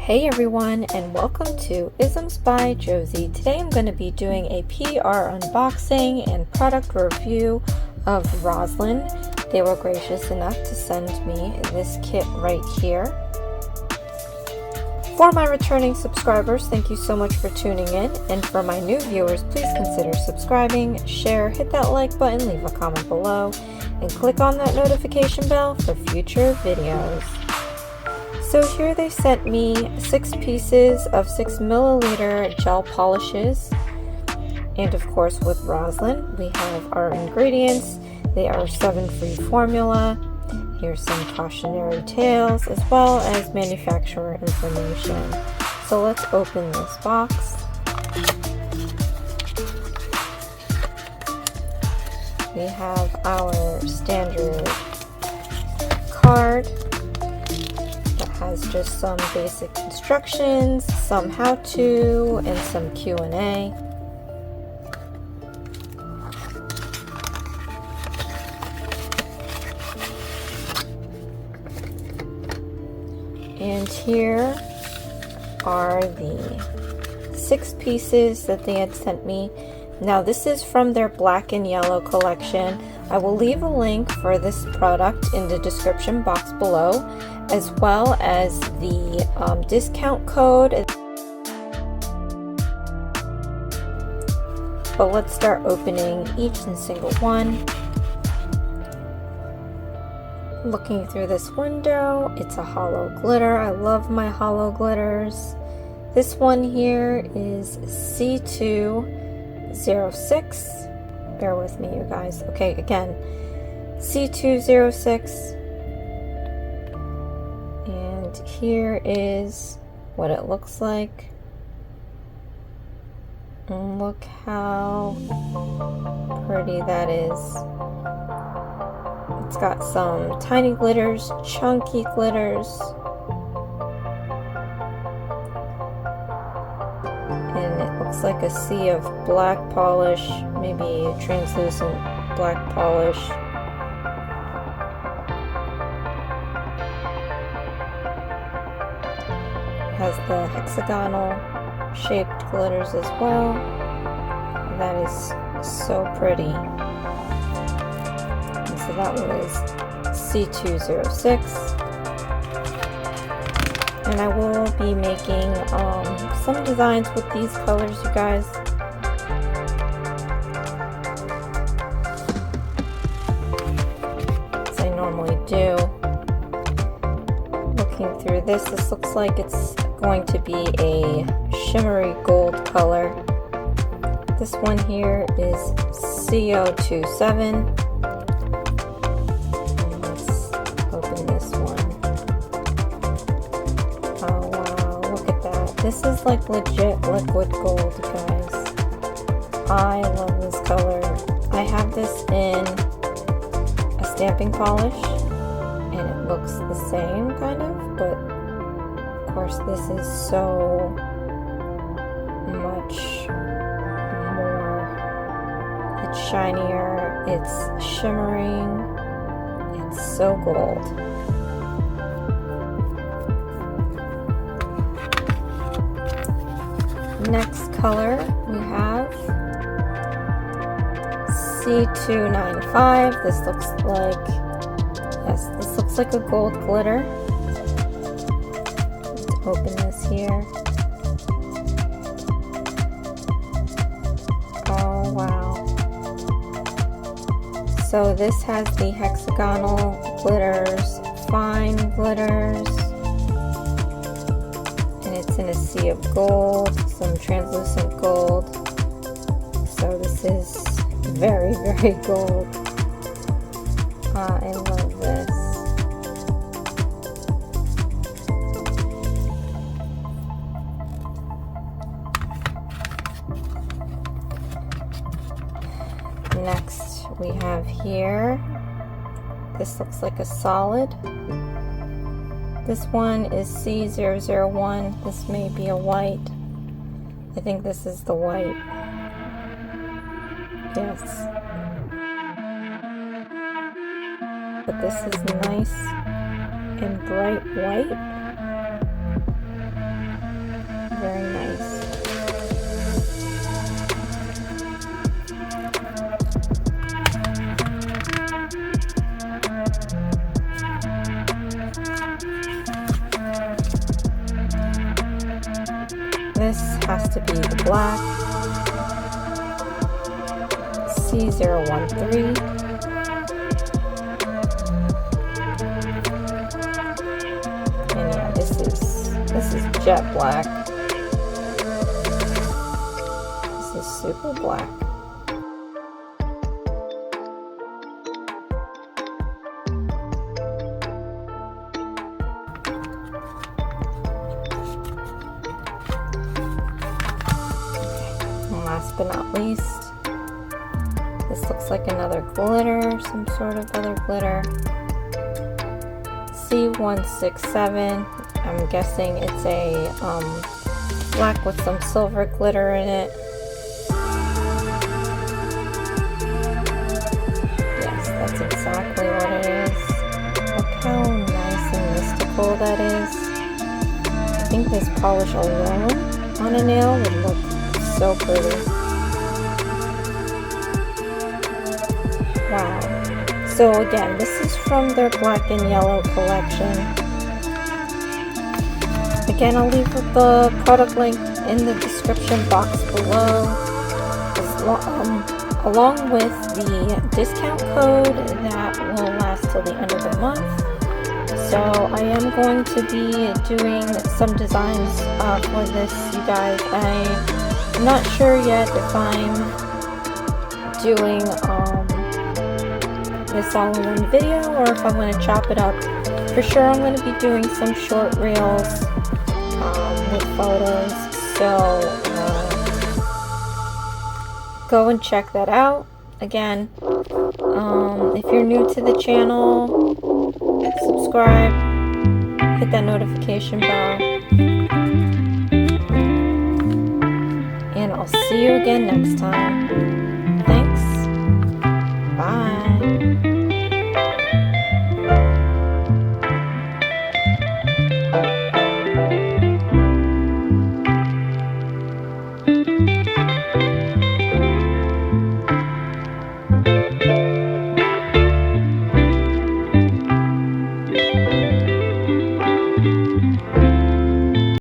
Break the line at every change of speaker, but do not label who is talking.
Hey everyone, and welcome to Isms by Josie. Today I'm going to be doing a PR unboxing and product review of Rosalind. They were gracious enough to send me this kit right here. For my returning subscribers, thank you so much for tuning in, and for my new viewers, please consider subscribing, share, hit that like button, leave a comment below, and click on that notification bell for future videos. So here they sent me 6 pieces of 6 milliliter gel polishes, and of course with Rosalind we have our ingredients. They are 7-free formula. Here's some cautionary tales as well as manufacturer information. So let's open this box. We have our standard card. Has just some basic instructions, some how-to, and some Q&A. And here are the 6 pieces that they had sent me. Now this is from their black and yellow collection. I will leave a link for this product in the description box below, as well as the discount code. But let's start opening each and single one. Looking through this window, it's a hollow glitter. I love my hollow glitters. This one here is C206. Bear with me, you guys. Okay, again, C206. And here is what it looks like. And look how pretty that is. It's got some tiny glitters, chunky glitters. And it looks like a sea of black polish, maybe translucent black polish. Has the hexagonal shaped glitters as well. That is so pretty. And so that one is C206. And I will be making some designs with these colors, you guys. As I normally do. Looking through this looks like it's going to be a shimmery gold color. This one here is CO27. Let's open this one. Oh wow, look at that. This is like legit liquid gold, guys. I love this color. I have this in a stamping polish, and it looks the same kind of, but of course this is so much more. It's shinier, it's shimmering, it's so gold. Next color we have C295. This looks like, yes, this looks like a gold glitter. Let's open this here. Oh wow. So this has the hexagonal glitters, fine glitters, and it's in a sea of gold, some translucent gold. So this is very, very gold. I love this. Next we have here, this looks like a solid. This one is C001. This may be a white. I think this is the white. Yes. But this is nice and bright white. be the black. C013. And yeah, this is jet black. This is super black. Last but not least, this looks like another glitter, some sort of other glitter. C167. I'm guessing it's a black with some silver glitter in it. Yes, that's exactly what it is. Look how nice and mystical that is. I think this polish alone on a nail would look so pretty. Wow. So again, this is from their black and yellow collection. Again, I'll leave the product link in the description box below, along with the discount code that will last till the end of the month. So I am going to be doing some designs for this, you guys. I'm not sure yet if I'm doing this all in one video or if I'm going to chop it up. For sure I'm going to be doing some short reels with photos, so go and check that out. Again, if you're new to the channel, subscribe, hit that notification bell, and I'll see you again next time.